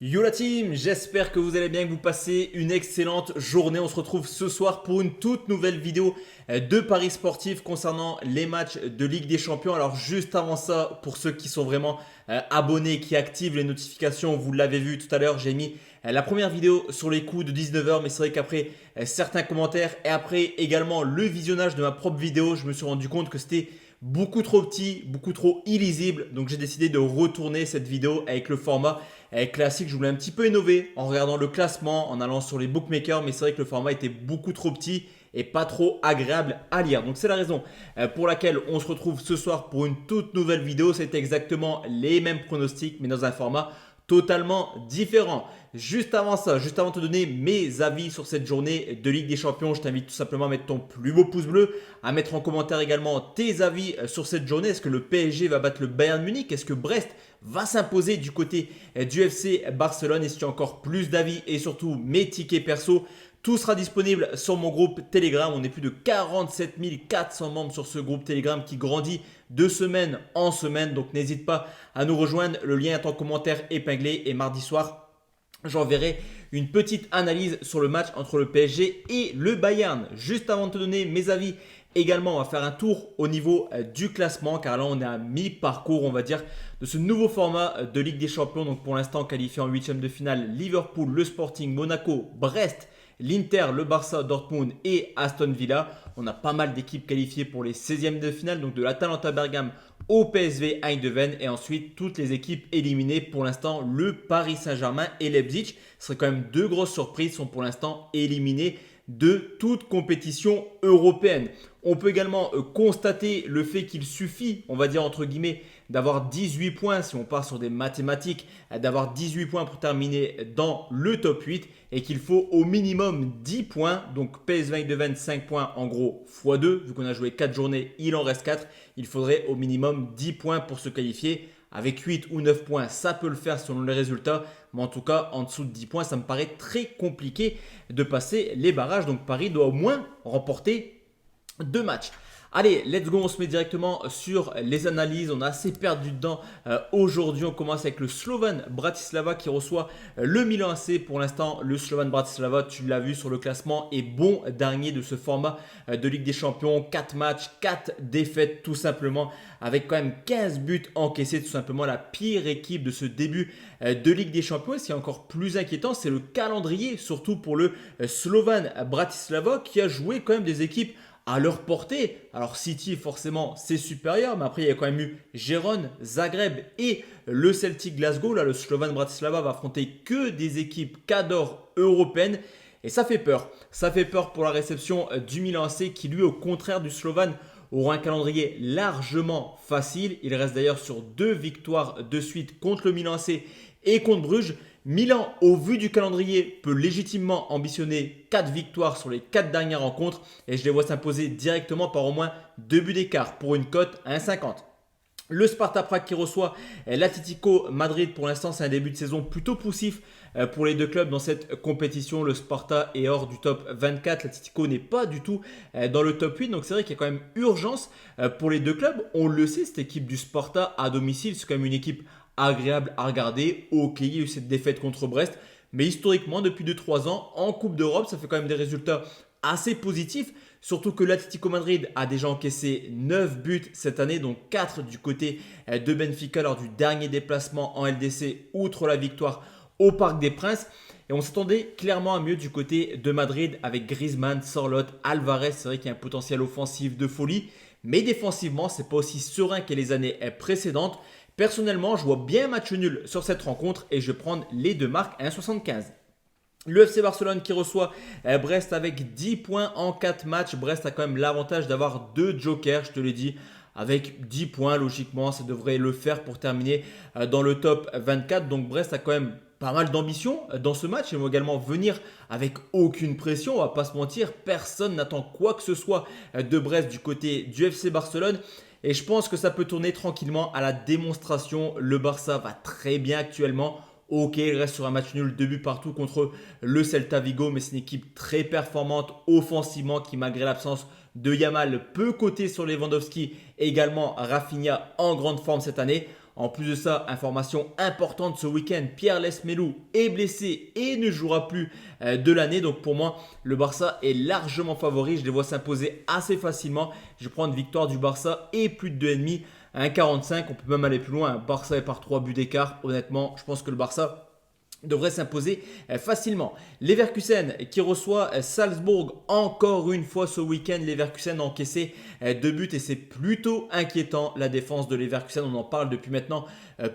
Yo la team, j'espère que vous allez bien, que vous passez une excellente journée. On se retrouve ce soir pour une toute nouvelle vidéo de paris sportifs concernant les matchs de Ligue des Champions. Alors juste avant ça, pour ceux qui sont vraiment abonnés, qui activent les notifications, vous l'avez vu tout à l'heure, j'ai mis la première vidéo sur les coups de 19h. Mais c'est vrai qu'après certains commentaires et après également le visionnage de ma propre vidéo, je me suis rendu compte que c'était beaucoup trop petit, beaucoup trop illisible. Donc j'ai décidé de retourner cette vidéo avec le format classique. Je voulais un petit peu innover en regardant le classement, en allant sur les bookmakers. Mais c'est vrai que le format était beaucoup trop petit et pas trop agréable à lire. Donc c'est la raison pour laquelle on se retrouve ce soir pour une toute nouvelle vidéo. C'est exactement les mêmes pronostics mais dans un format totalement différent. Juste avant ça, juste avant de te donner mes avis sur cette journée de Ligue des Champions, je t'invite tout simplement à mettre ton plus beau pouce bleu, à mettre en commentaire également tes avis sur cette journée. Est-ce que le PSG va battre le Bayern Munich? Est-ce que Brest va s'imposer du côté du FC Barcelone? Et si tu as encore plus d'avis et surtout mes tickets perso, tout sera disponible sur mon groupe Telegram. On est plus de 47 400 membres sur ce groupe Telegram qui grandit de semaine en semaine. Donc n'hésite pas à nous rejoindre. Le lien est en commentaire épinglé. Et mardi soir, j'enverrai une petite analyse sur le match entre le PSG et le Bayern. Juste avant de te donner mes avis, également, on va faire un tour au niveau du classement car là, on est à mi-parcours, on va dire, de ce nouveau format de Ligue des Champions. Donc pour l'instant, qualifié en huitième de finale, Liverpool, le Sporting, Monaco, Brest, l'Inter, le Barça, Dortmund et Aston Villa. On a pas mal d'équipes qualifiées pour les 16e de finale, donc de l'Atalanta Bergame au PSV Eindhoven et ensuite toutes les équipes éliminées. Pour l'instant, le Paris Saint-Germain et Leipzig. Ce serait quand même deux grosses surprises, sont pour l'instant éliminés de toute compétition européenne. On peut également constater le fait qu'il suffit, on va dire entre guillemets, d'avoir 18 points, si on part sur des mathématiques, d'avoir 18 points pour terminer dans le top 8 et qu'il faut au minimum 10 points. Donc PSV Eindhoven 5 points en gros x2, vu qu'on a joué 4 journées, il en reste 4. Il faudrait au minimum 10 points pour se qualifier. Avec 8 ou 9 points, ça peut le faire selon les résultats. Mais en tout cas, en dessous de 10 points, ça me paraît très compliqué de passer les barrages. Donc Paris doit au moins remporter 2 matchs. Allez, let's go, on se met directement sur les analyses. On a assez perdu dedans aujourd'hui. On commence avec le Slovan Bratislava qui reçoit le Milan AC. Pour l'instant, le Slovan Bratislava, tu l'as vu sur le classement, est bon dernier de ce format de Ligue des Champions. 4 matchs, 4 défaites tout simplement, avec quand même 15 buts encaissés. Tout simplement la pire équipe de ce début de Ligue des Champions. Et ce qui est encore plus inquiétant, c'est le calendrier, surtout pour le Slovan Bratislava qui a joué quand même des équipes à leur portée. Alors City forcément c'est supérieur, mais après il y a quand même eu Gérone, Zagreb et le Celtic Glasgow. Là le Slovan Bratislava va affronter que des équipes cadors européennes et ça fait peur. Ça fait peur pour la réception du Milan AC qui lui au contraire du Slovan aura un calendrier largement facile. Il reste d'ailleurs sur 2 victoires de suite contre le Milan AC et contre Bruges. Milan, au vu du calendrier, peut légitimement ambitionner 4 victoires sur les 4 dernières rencontres et je les vois s'imposer directement par au moins 2 buts d'écart pour une cote à 1,50. Le Sparta Prague qui reçoit l'Atlético Madrid. Pour l'instant, c'est un début de saison plutôt poussif pour les deux clubs dans cette compétition. Le Sparta est hors du top 24. L'Atlético n'est pas du tout dans le top 8. Donc c'est vrai qu'il y a quand même urgence pour les deux clubs. On le sait, cette équipe du Sparta à domicile, c'est quand même une équipe agréable à regarder. Ok, il y a eu cette défaite contre Brest. Mais historiquement, depuis 2-3 ans, en Coupe d'Europe, ça fait quand même des résultats assez positifs. Surtout que l'Atlético Madrid a déjà encaissé 9 buts cette année, donc 4 du côté de Benfica lors du dernier déplacement en LDC, outre la victoire au Parc des Princes. Et on s'attendait clairement à mieux du côté de Madrid avec Griezmann, Sorloth, Alvarez. C'est vrai qu'il y a un potentiel offensif de folie, mais défensivement, c'est pas aussi serein que les années précédentes. Personnellement, je vois bien un match nul sur cette rencontre et je vais prendre les deux marques à 1,75. Le FC Barcelone qui reçoit Brest avec 10 points en 4 matchs. Brest a quand même l'avantage d'avoir 2 jokers, je te l'ai dit. Avec 10 points, logiquement, ça devrait le faire pour terminer dans le top 24. Donc Brest a quand même pas mal d'ambition dans ce match. Ils vont également venir avec aucune pression, on va pas se mentir. Personne n'attend quoi que ce soit de Brest du côté du FC Barcelone. Et je pense que ça peut tourner tranquillement à la démonstration. Le Barça va très bien actuellement. Ok, il reste sur un match nul, 2 buts partout contre le Celta Vigo, mais c'est une équipe très performante offensivement qui, malgré l'absence de Yamal, peut coter sur Lewandowski. Également Rafinha en grande forme cette année. En plus de ça, information importante ce week-end, Pierre Lesmelou est blessé et ne jouera plus de l'année. Donc pour moi, le Barça est largement favori. Je les vois s'imposer assez facilement. Je prends une victoire du Barça et plus de 2,5 à 1,45. On peut même aller plus loin. Barça est par 3 buts d'écart. Honnêtement, je pense que le Barça devrait s'imposer facilement. Leverkusen qui reçoit Salzbourg encore une fois ce week-end. Leverkusen a encaissé 2 buts et c'est plutôt inquiétant la défense de Leverkusen. On en parle depuis maintenant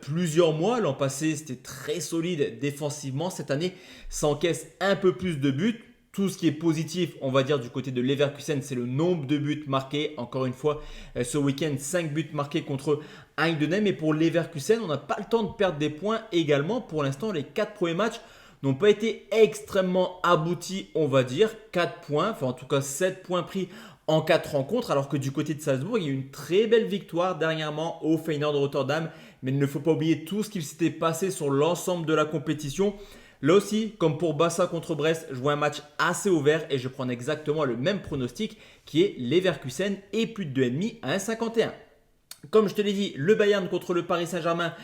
plusieurs mois. L'an passé c'était très solide défensivement. Cette année ça encaisse un peu plus de buts. Tout ce qui est positif, on va dire, du côté de Leverkusen, c'est le nombre de buts marqués. Encore une fois, ce week-end, 5 buts marqués contre Heidenheim. Et pour Leverkusen, on n'a pas le temps de perdre des points également. Pour l'instant, les 4 premiers matchs n'ont pas été extrêmement aboutis, on va dire. 4 points, enfin en tout cas 7 points pris en 4 rencontres. Alors que du côté de Salzbourg, il y a eu une très belle victoire dernièrement au Feyenoord de Rotterdam. Mais il ne faut pas oublier tout ce qu'il s'était passé sur l'ensemble de la compétition. Là aussi, comme pour Barça contre Brest, je vois un match assez ouvert et je prends exactement le même pronostic qui est Leverkusen et plus de 2,5 à 1,51. Comme je te l'ai dit, le Bayern contre le Paris Saint-Germain,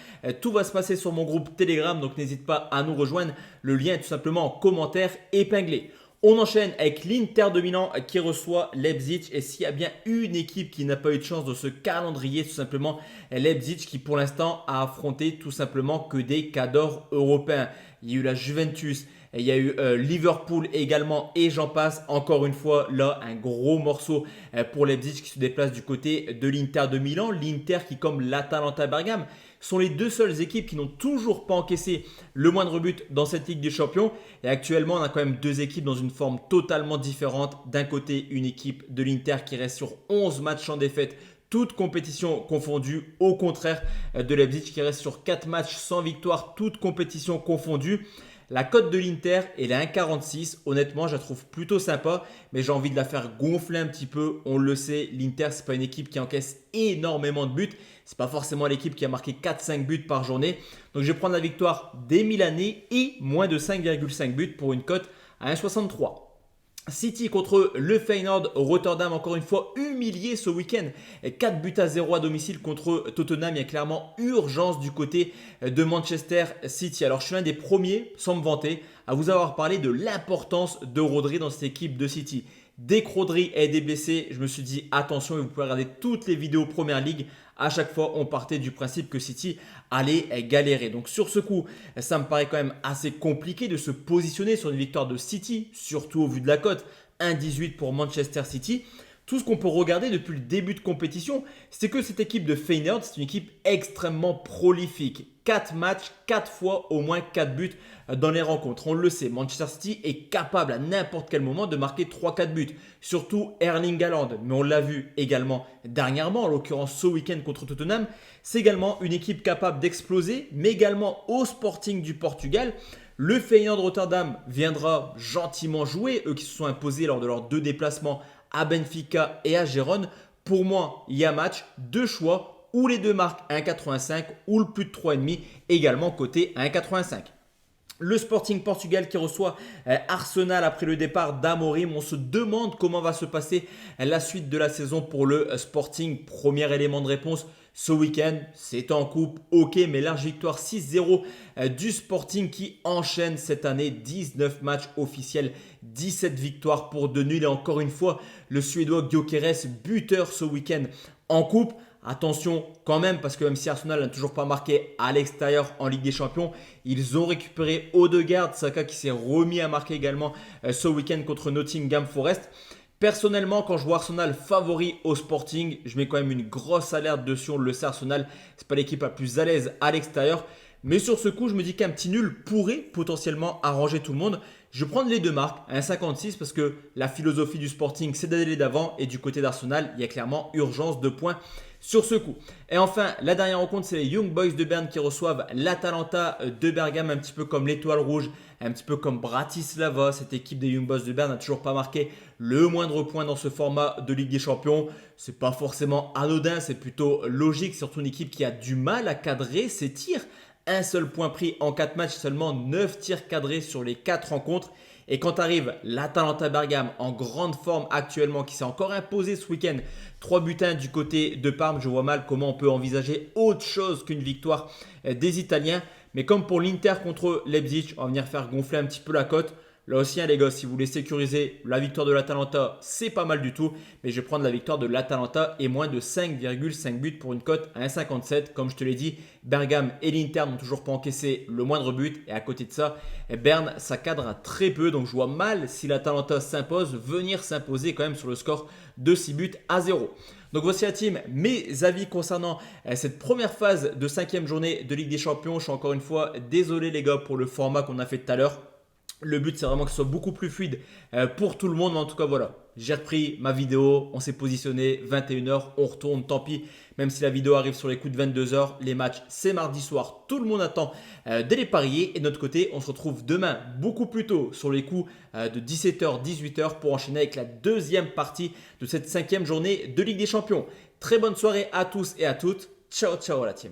tout va se passer sur mon groupe Telegram, donc n'hésite pas à nous rejoindre. Le lien est tout simplement en commentaire épinglé. On enchaîne avec l'Inter de Milan qui reçoit Leipzig. Et s'il y a bien une équipe qui n'a pas eu de chance de ce calendrier, tout simplement Leipzig qui pour l'instant a affronté tout simplement que des cadors européens. Il y a eu la Juventus, il y a eu Liverpool également et j'en passe. Encore une fois, là, un gros morceau pour Leipzig qui se déplace du côté de l'Inter de Milan. L'Inter qui, comme l'Atalanta Bergame, sont les deux seules équipes qui n'ont toujours pas encaissé le moindre but dans cette Ligue des Champions. Et actuellement, on a quand même deux équipes dans une forme totalement différente. D'un côté, une équipe de l'Inter qui reste sur 11 matchs sans défaite, toutes compétitions confondues. Au contraire de Leipzig qui reste sur 4 matchs sans victoire, toutes compétitions confondues. La cote de l'Inter est à 1,46. Honnêtement, je la trouve plutôt sympa, mais j'ai envie de la faire gonfler un petit peu. On le sait, l'Inter, ce n'est pas une équipe qui encaisse énormément de buts. Ce n'est pas forcément l'équipe qui a marqué 4-5 buts par journée. Donc, je vais prendre la victoire des Milanais et moins de 5,5 buts pour une cote à 1,63. City contre le Feyenoord Rotterdam, encore une fois humilié ce week-end. 4 buts à 0 à domicile contre Tottenham. Il y a clairement urgence du côté de Manchester City. Alors je suis l'un des premiers, sans me vanter, à vous avoir parlé de l'importance de Rodri dans cette équipe de City. Dès que Rodri est blessé, je me suis dit attention, et vous pouvez regarder toutes les vidéos Première Ligue. À chaque fois, on partait du principe que City allait galérer. Donc sur ce coup, ça me paraît quand même assez compliqué de se positionner sur une victoire de City, surtout au vu de la cote, 1,18 pour Manchester City. Tout ce qu'on peut regarder depuis le début de compétition, c'est que cette équipe de Feyenoord, c'est une équipe extrêmement prolifique. 4 matchs, 4 fois au moins 4 buts dans les rencontres. On le sait, Manchester City est capable à n'importe quel moment de marquer 3-4 buts. Surtout Erling Haaland, mais on l'a vu également dernièrement, en l'occurrence ce week-end contre Tottenham. C'est également une équipe capable d'exploser, mais également au Sporting du Portugal. Le Feyenoord de Rotterdam viendra gentiment jouer, eux qui se sont imposés lors de leurs 2 déplacements à Benfica et à Gérone. Pour moi, il y a match, 2 choix, ou les deux marques 1,85 ou le plus de 3,5 également côté 1,85. Le Sporting Portugal qui reçoit Arsenal après le départ d'Amorim. On se demande comment va se passer la suite de la saison pour le Sporting. Premier élément de réponse ce week-end, c'est en coupe, ok, mais large victoire 6-0 du Sporting qui enchaîne cette année 19 matchs officiels, 17 victoires pour 2 nuls. Et encore une fois, le Suédois Gyökeres, buteur ce week-end en coupe. Attention quand même, parce que même si Arsenal n'a toujours pas marqué à l'extérieur en Ligue des Champions, ils ont récupéré Odegaard, Saka qui s'est remis à marquer également ce week-end contre Nottingham Forest. Personnellement, quand je vois Arsenal favori au Sporting, je mets quand même une grosse alerte dessus. On le sait, Arsenal, ce n'est pas l'équipe la plus à l'aise à l'extérieur. Mais sur ce coup, je me dis qu'un petit nul pourrait potentiellement arranger tout le monde. Je vais prendre les deux marques, 1,56 parce que la philosophie du Sporting, c'est d'aller d'avant. Et du côté d'Arsenal, il y a clairement urgence de points sur ce coup. Et enfin, la dernière rencontre, c'est les Young Boys de Berne qui reçoivent l'Atalanta de Bergame, un petit peu comme l'Étoile Rouge, un petit peu comme Bratislava. Cette équipe des Young Boys de Berne n'a toujours pas marqué le moindre point dans ce format de Ligue des Champions. C'est pas forcément anodin, c'est plutôt logique, surtout une équipe qui a du mal à cadrer ses tirs. un seul point pris en 4 matchs, seulement 9 tirs cadrés sur les 4 rencontres. Et quand arrive l'Atalanta Bergame en grande forme actuellement, qui s'est encore imposé ce week-end, 3 buts 1 du côté de Parme, je vois mal comment on peut envisager autre chose qu'une victoire des Italiens. Mais comme pour l'Inter contre Leipzig, on va venir faire gonfler un petit peu la cote. Là aussi, les gars, si vous voulez sécuriser la victoire de l'Atalanta, c'est pas mal du tout. Mais je vais prendre la victoire de l'Atalanta et moins de 5,5 buts pour une cote à 1,57. Comme je te l'ai dit, Bergame et l'Inter n'ont toujours pas encaissé le moindre but. Et à côté de ça, Berne, ça cadre à très peu. Donc je vois mal si l'Atalanta s'impose, venir s'imposer quand même sur le score de 6 buts à 0. Donc voici la team, mes avis concernant cette première phase de 5e journée de Ligue des Champions. Je suis encore une fois désolé les gars pour le format qu'on a fait tout à l'heure. Le but, c'est vraiment que ce soit beaucoup plus fluide pour tout le monde. Mais en tout cas, voilà, j'ai repris ma vidéo. On s'est positionné 21h. On retourne, tant pis. Même si la vidéo arrive sur les coups de 22h, les matchs, c'est mardi soir. Tout le monde attend de les parier. Et de notre côté, on se retrouve demain beaucoup plus tôt sur les coups de 17h, 18h pour enchaîner avec la deuxième partie de cette 5e journée de Ligue des Champions. Très bonne soirée à tous et à toutes. Ciao, ciao la team.